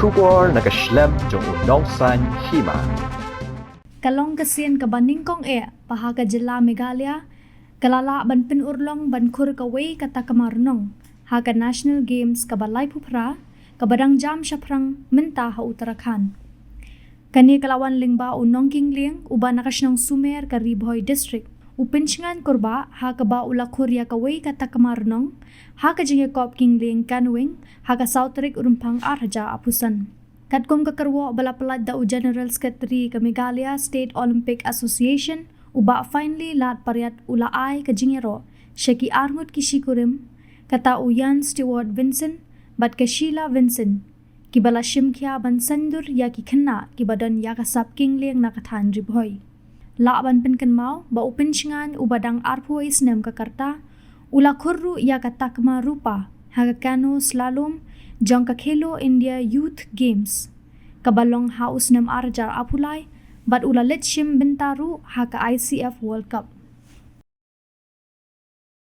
Khur nakaslem jong Rnong san Hima. Kalong kasian ka Nongking pahaga Jylla Meghalaya, kalala ban pinurlong ban Khur kaway ka Takma Rnong, haga National Games ka balay pupra, kabadang jam syaprang minta ha Uttarakhand. Kani kalawan Lyngba o Nongking Lieng, uba nakasyong Sumer ka Ribhoy District, upinshingan kurba ha ka ba ula Khur ya kaway ka Takma Rnong, ha ka jingya King Lieng kanuing, ha ka Sautrik urumpang arhaja apusan. Katkom kakarwo balapalad da u General Secretary ka Meghalaya State Olympic Association, uba finally lat pariat ula ay ka jingero, syaki arngot kishikurim, kata u Yan Stewart Vincent, bat ka Sheila Vincent, kibala shimkya ban sandur ya ki kena kibadan ya kasap King Lieng nakathan ribhoy. Laaban pinkanmao ba upinshingan ubadang arpuay sinem kakarta, ula Khurru ya ka Takma rupa, haga kano slalom, jong ka Khelo India Youth Games. Kabalong haus nem arjar apulay, bat ula litshim bintaru ha ka ICF World Cup.